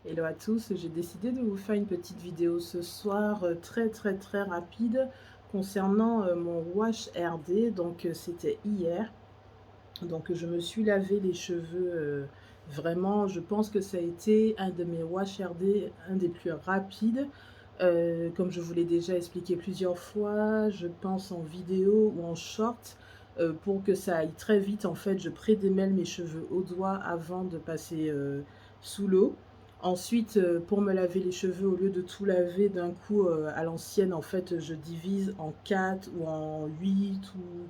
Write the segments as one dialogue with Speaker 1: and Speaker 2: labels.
Speaker 1: Hello à tous, j'ai décidé de vous faire une petite vidéo ce soir très rapide concernant mon wash RD. Donc c'était hier. Donc je me suis lavé les cheveux vraiment, je pense que ça a été un de mes wash RD, un des plus rapides. Comme je vous l'ai déjà expliqué plusieurs fois, je pense en vidéo ou en short, pour que ça aille très vite. En fait, je pré-démêle mes cheveux au doigt avant de passer sous l'eau. Ensuite, pour me laver les cheveux, au lieu de tout laver d'un coup à l'ancienne, en fait, je divise en 4 ou en 8 ou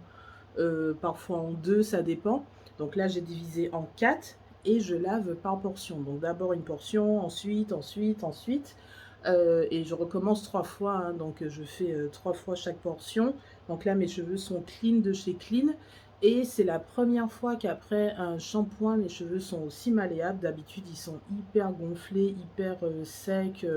Speaker 1: parfois en 2, ça dépend. Donc là, j'ai divisé en 4 et je lave par portion. Donc d'abord une portion, ensuite. Et je recommence 3 fois, hein, donc je fais 3 fois chaque portion. Donc là, mes cheveux sont clean de chez Clean. Et c'est la première fois qu'après un shampoing, mes cheveux sont aussi malléables. D'habitude, ils sont hyper gonflés, hyper secs.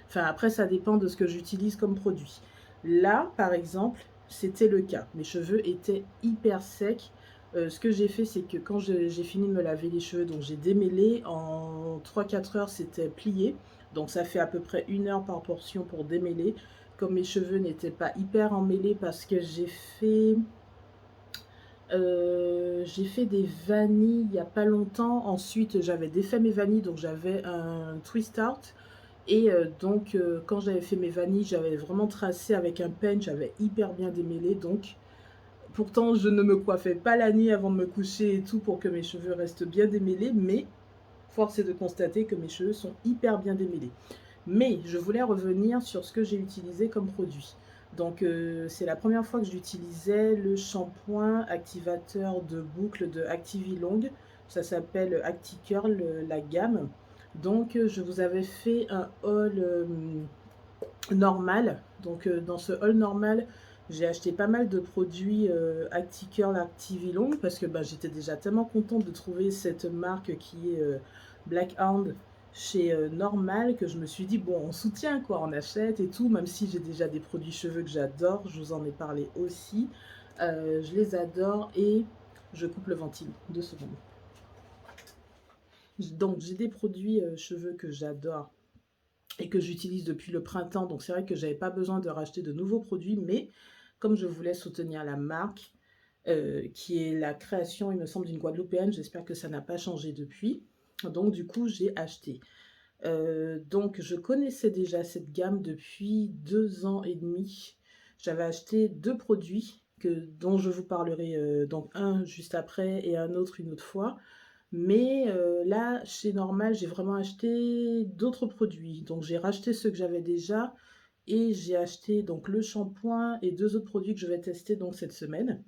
Speaker 1: Enfin, après, ça dépend de ce que j'utilise comme produit. Là, par exemple, c'était le cas. Mes cheveux étaient hyper secs. Ce que j'ai fait, c'est que quand j'ai fini de me laver les cheveux, donc j'ai démêlé, en 3 4 heures, c'était plié. Donc ça fait à peu près 1 heure par portion pour démêler. Comme mes cheveux n'étaient pas hyper emmêlés parce que j'ai fait des vanilles il n'y a pas longtemps. Ensuite, j'avais défait mes vanilles, donc j'avais un twist out. Et donc, quand j'avais fait mes vanilles, j'avais vraiment tracé avec un pen, j'avais hyper bien démêlé. Donc, pourtant, je ne me coiffais pas la nuit avant de me coucher et tout pour que mes cheveux restent bien démêlés, mais force est de constater que mes cheveux sont hyper bien démêlés. Mais je voulais revenir sur ce que j'ai utilisé comme produit. Donc, c'est la première fois que j'utilisais le shampoing activateur de boucle de Activilong. Ça s'appelle ActiCurl, la gamme. Donc, je vous avais fait un haul normal. Donc, dans ce haul normal, j'ai acheté pas mal de produits ActiCurl, Activilong parce que bah, j'étais déjà tellement contente de trouver cette marque qui est Blackhound chez Normal que je me suis dit, bon, on soutient quoi, on achète et tout, même si j'ai déjà des produits cheveux que j'adore, je vous en ai parlé aussi. Je les adore et je coupe le ventile, 2 secondes. Donc, j'ai des produits cheveux que j'adore et que j'utilise depuis le printemps. Donc c'est vrai que j'avais pas besoin de racheter de nouveaux produits, mais comme je voulais soutenir la marque, qui est la création, il me semble, d'une Guadeloupéenne, j'espère que ça n'a pas changé depuis. Donc du coup, j'ai acheté. Donc je connaissais déjà cette gamme depuis 2 ans et demi. J'avais acheté 2 produits dont je vous parlerai, donc un juste après et un autre une autre fois. Mais là, chez Normal, j'ai vraiment acheté d'autres produits. Donc j'ai racheté ceux que j'avais déjà et j'ai acheté donc le shampoing et 2 autres produits que je vais tester donc cette semaine.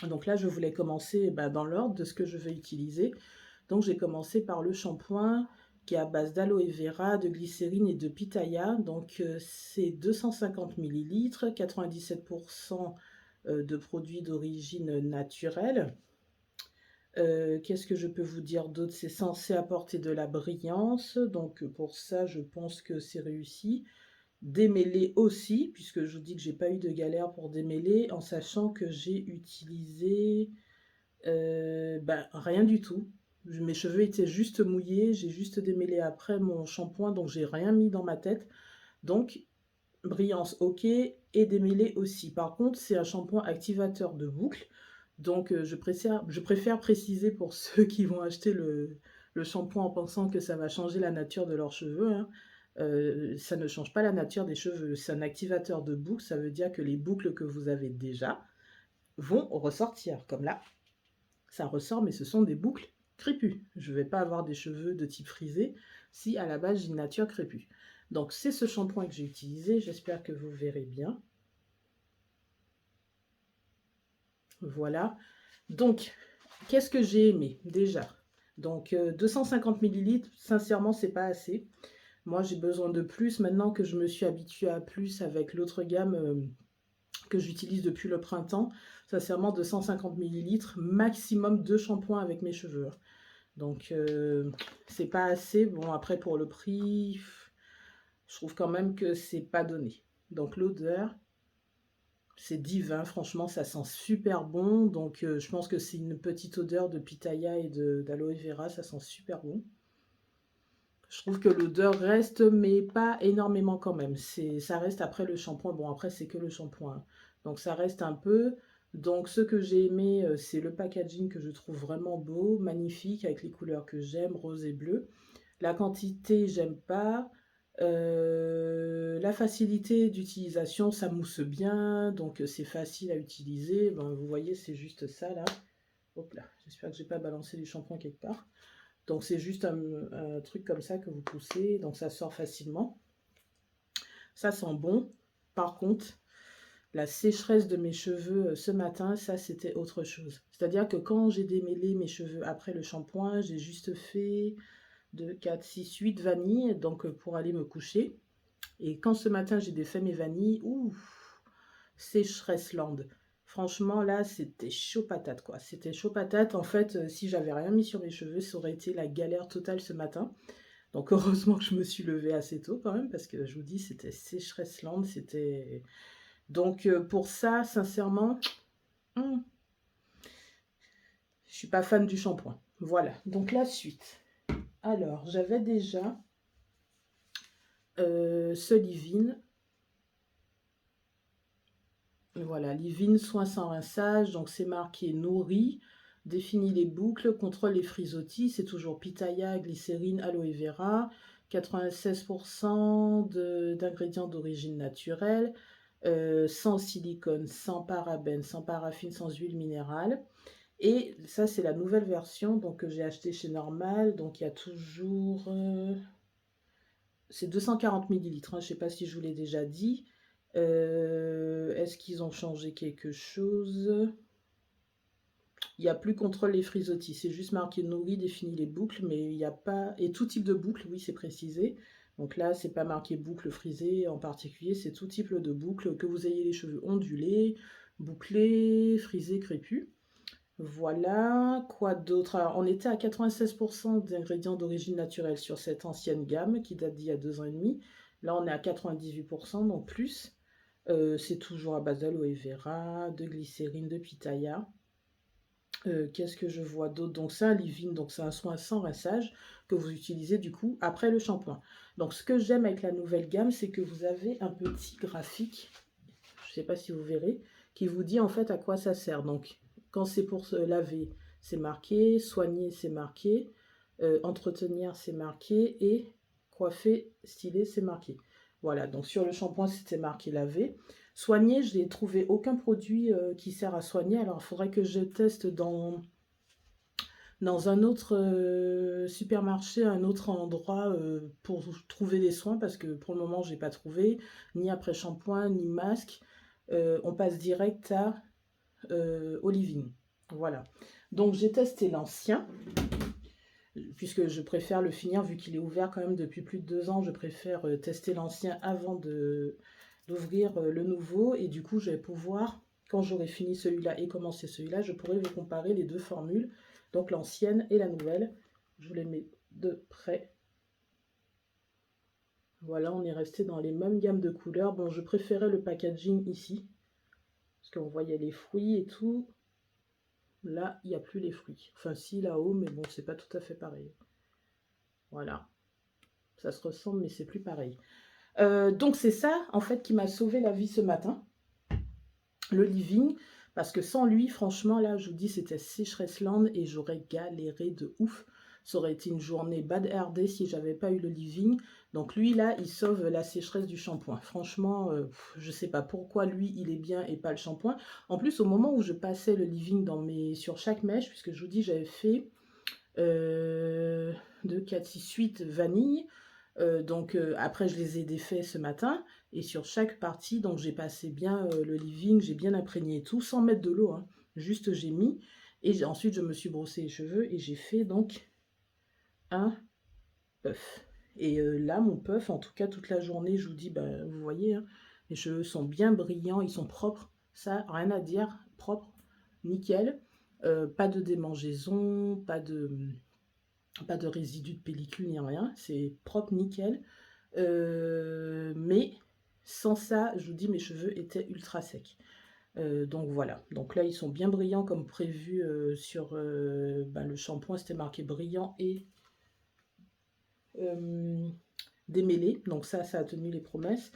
Speaker 1: Donc là, je voulais commencer bah, dans l'ordre de ce que je vais utiliser. Donc j'ai commencé par le shampoing qui est à base d'aloe vera, de glycérine et de pitaya. Donc c'est 250 millilitres, 97% de produits d'origine naturelle. Qu'est-ce que je peux vous dire d'autre? C'est censé apporter de la brillance, donc pour ça, je pense que c'est réussi. Démêler aussi, puisque je vous dis que j'ai pas eu de galère pour démêler, en sachant que j'ai utilisé bah, rien du tout. Mes cheveux étaient juste mouillés, j'ai juste démêlé après mon shampoing, donc j'ai rien mis dans ma tête. Donc, brillance ok, et démêler aussi. Par contre, c'est un shampoing activateur de boucle. Donc, je préfère préciser pour ceux qui vont acheter le shampoing en pensant que ça va changer la nature de leurs cheveux, hein. Ça ne change pas la nature des cheveux. C'est un activateur de boucle. Ça veut dire que les boucles que vous avez déjà vont ressortir. Comme là, ça ressort, mais ce sont des boucles crépues. Je ne vais pas avoir des cheveux de type frisé si à la base j'ai une nature crépue. Donc, c'est ce shampoing que j'ai utilisé. J'espère que vous verrez bien. Voilà. Donc, qu'est-ce que j'ai aimé déjà? Donc, 250 millilitres, sincèrement, c'est pas assez. Moi, j'ai besoin de plus maintenant que je me suis habituée à plus avec l'autre gamme que j'utilise depuis le printemps. Sincèrement, 250 millilitres, maximum 2 shampoings avec mes cheveux, hein. Donc, c'est pas assez. Bon, après, pour le prix, je trouve quand même que c'est pas donné. Donc, l'odeur, c'est divin, franchement, ça sent super bon. Donc, je pense que c'est une petite odeur de pitaya et d'aloe vera, ça sent super bon. Je trouve que l'odeur reste, mais pas énormément quand même. Ça reste après le shampoing. Bon, après, c'est que le shampoing, hein. Donc, ça reste un peu. Donc, ce que j'ai aimé, c'est le packaging que je trouve vraiment beau, magnifique, avec les couleurs que j'aime, rose et bleu. La quantité, j'aime pas. La facilité d'utilisation, ça mousse bien, donc c'est facile à utiliser. Ben, vous voyez, c'est juste ça là. Hop là, j'espère que j'ai pas balancé du shampoing quelque part. Donc c'est juste un truc comme ça que vous poussez, donc ça sort facilement. Ça sent bon. Par contre, la sécheresse de mes cheveux ce matin, ça c'était autre chose. C'est-à-dire que quand j'ai démêlé mes cheveux après le shampoing, j'ai juste fait 2, 4, 6, 8 vanilles, donc pour aller me coucher. Et quand ce matin j'ai défait mes vanilles, ouf, sécheresse lande. Franchement, là, c'était chaud patate, quoi. C'était chaud patate. En fait, si j'avais rien mis sur mes cheveux, ça aurait été la galère totale ce matin. Donc, heureusement que je me suis levée assez tôt quand même, parce que je vous dis, c'était sécheresse lande. C'était. Donc, pour ça, sincèrement, hmm, je suis pas fan du shampoing. Voilà. Donc, la suite. Alors, j'avais déjà ce leave-in. Voilà, leave-in, soins sans rinçage, donc c'est marqué nourri, définit les boucles, contrôle les frisottis, c'est toujours pitaya, glycérine, aloe vera, 96% d'ingrédients d'origine naturelle, sans silicone, sans parabènes, sans paraffine, sans huile minérale. Et ça, c'est la nouvelle version donc, que j'ai acheté chez Normal. Donc, il y a toujours... c'est 240 millilitres, hein, je ne sais pas si je vous l'ai déjà dit. Est-ce qu'ils ont changé quelque chose? Il n'y a plus contrôle les frisottis, c'est juste marqué nourri, définit les boucles, mais il n'y a pas... Et tout type de boucle, oui, c'est précisé. Donc là, c'est pas marqué boucle frisée en particulier, c'est tout type de boucle, que vous ayez les cheveux ondulés, bouclés, frisés, crépus. Voilà, quoi d'autre? Alors, on était à 96% d'ingrédients d'origine naturelle sur cette ancienne gamme qui date d'il y a 2 ans et demi. Là, on est à 98%, donc plus. C'est toujours à base d'aloe vera, de glycérine, de pitaya. Qu'est-ce que je vois d'autre? Donc c'est un leave-in, donc c'est un soin sans rinçage que vous utilisez du coup après le shampoing. Donc ce que j'aime avec la nouvelle gamme, c'est que vous avez un petit graphique, je ne sais pas si vous verrez, qui vous dit en fait à quoi ça sert. Donc quand c'est pour se laver, c'est marqué, soigner, c'est marqué, entretenir, c'est marqué, et coiffer, styler, c'est marqué. Voilà, donc sur le shampoing, c'était marqué laver. Soigner, je n'ai trouvé aucun produit qui sert à soigner. Alors, il faudrait que je teste dans un autre supermarché, un autre endroit pour trouver des soins, parce que pour le moment, je n'ai pas trouvé, ni après shampoing, ni masque. On passe direct à au leave-in. Voilà. Donc, j'ai testé l'ancien, puisque je préfère le finir, vu qu'il est ouvert quand même depuis plus de 2 ans, je préfère tester l'ancien avant d'ouvrir le nouveau, et du coup je vais pouvoir, quand j'aurai fini celui-là et commencé celui-là, je pourrai vous comparer les deux formules, donc l'ancienne et la nouvelle. Je vous les mets de près. Voilà, on est resté dans les mêmes gammes de couleurs. Bon, je préférais le packaging ici, parce qu'on voyait les fruits et tout. Là, il n'y a plus les fruits. Enfin, si, là-haut, mais bon, c'est pas tout à fait pareil. Voilà. Ça se ressemble, mais c'est plus pareil. Donc c'est ça, en fait, qui m'a sauvé la vie ce matin, le living, parce que sans lui, franchement, là, je vous dis, c'était sécheresse land et j'aurais galéré de ouf. Ça aurait été une journée bad air day si j'avais pas eu le living. Donc lui, là, il sauve la sécheresse du shampoing. Franchement, je sais pas pourquoi lui, il est bien et pas le shampoing. En plus, au moment où je passais le living sur chaque mèche, puisque je vous dis, j'avais fait 2, 4, 6, 8 vanilles. Donc après je les ai défaits ce matin, et sur chaque partie donc j'ai passé bien le leave-in, j'ai bien imprégné tout sans mettre de l'eau, hein. Juste j'ai mis, et ensuite je me suis brossé les cheveux et j'ai fait donc un puff. Et là mon puff, en tout cas toute la journée, je vous dis, bah, vous voyez, hein, les cheveux sont bien brillants, ils sont propres, ça rien à dire, propre, nickel. Pas de démangeaison, pas de résidus de pellicule ni rien, c'est propre, nickel. Mais sans ça, je vous dis, mes cheveux étaient ultra secs. Donc voilà, donc là ils sont bien brillants comme prévu sur le shampoing, c'était marqué brillant démêlés, donc ça a tenu les promesses.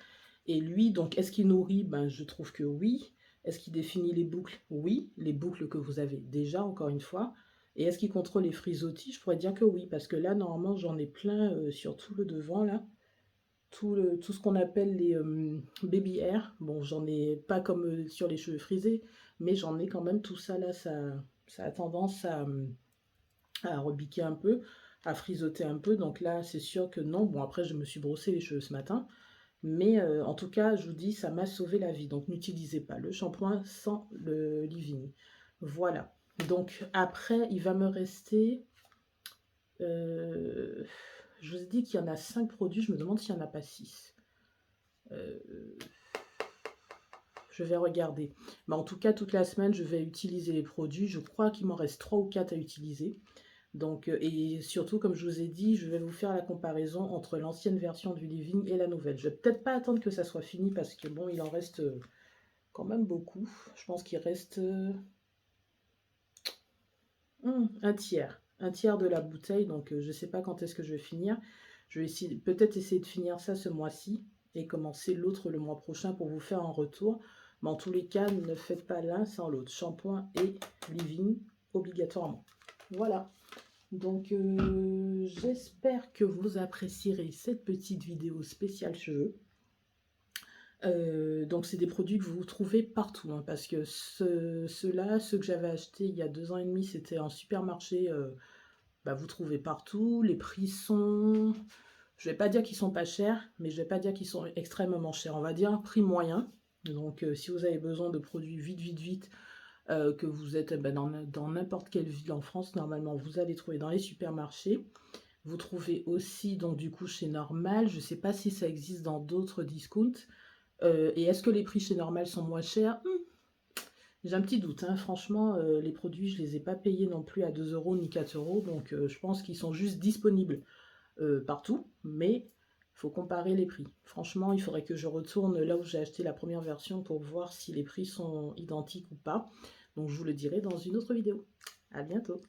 Speaker 1: Et lui, donc, est-ce qu'il nourrit? Ben, je trouve que oui. Est-ce qu'il définit les boucles? Oui, les boucles que vous avez déjà, encore une fois. Et est-ce qu'il contrôle les frisottis? Je pourrais dire que oui, parce que là, normalement, j'en ai plein sur tout le devant, là. Tout ce qu'on appelle les baby hair. Bon, j'en ai pas comme sur les cheveux frisés, mais j'en ai quand même tout ça, là, ça a tendance à rebiquer un peu, à frisoter un peu. Donc là, c'est sûr que non. Bon, après, je me suis brossé les cheveux ce matin. Mais en tout cas, je vous dis, ça m'a sauvé la vie. Donc n'utilisez pas le shampoing sans le leave-in. Voilà. Donc après, il va me rester... je vous ai dit qu'il y en a 5 produits. Je me demande s'il n'y en a pas 6. Je vais regarder. Mais en tout cas, toute la semaine, je vais utiliser les produits. Je crois qu'il m'en reste 3 ou 4 à utiliser. Donc, et surtout, comme je vous ai dit, je vais vous faire la comparaison entre l'ancienne version du Living et la nouvelle. Je vais peut-être pas attendre que ça soit fini parce que bon, il en reste quand même beaucoup. Je pense qu'il reste un tiers. Un tiers de la bouteille, donc je ne sais pas quand est-ce que je vais finir. Je vais essayer, peut-être essayer de finir ça ce mois-ci et commencer l'autre le mois prochain pour vous faire un retour. Mais en tous les cas, ne faites pas l'un sans l'autre. Shampoing et Living, obligatoirement. Voilà. Donc, j'espère que vous apprécierez cette petite vidéo spéciale cheveux. Donc, c'est des produits que vous trouvez partout, hein, parce que ceux-là, ceux que j'avais achetés il y a 2 ans et demi, c'était en supermarché, bah, vous trouvez partout. Les prix sont, je vais pas dire qu'ils sont pas chers, mais je vais pas dire qu'ils sont extrêmement chers. On va dire un prix moyen. Donc, si vous avez besoin de produits vite, que vous êtes dans n'importe quelle ville en France, normalement, vous allez trouver dans les supermarchés. Vous trouvez aussi, donc du coup, chez Normal. Je ne sais pas si ça existe dans d'autres discounts. Et est-ce que les prix chez Normal sont moins chers? J'ai un petit doute, hein. Franchement, les produits, je ne les ai pas payés non plus à 2 euros ni 4 euros. Donc, je pense qu'ils sont juste disponibles partout. Mais il faut comparer les prix. Franchement, il faudrait que je retourne là où j'ai acheté la première version pour voir si les prix sont identiques ou pas. Donc, je vous le dirai dans une autre vidéo. À bientôt.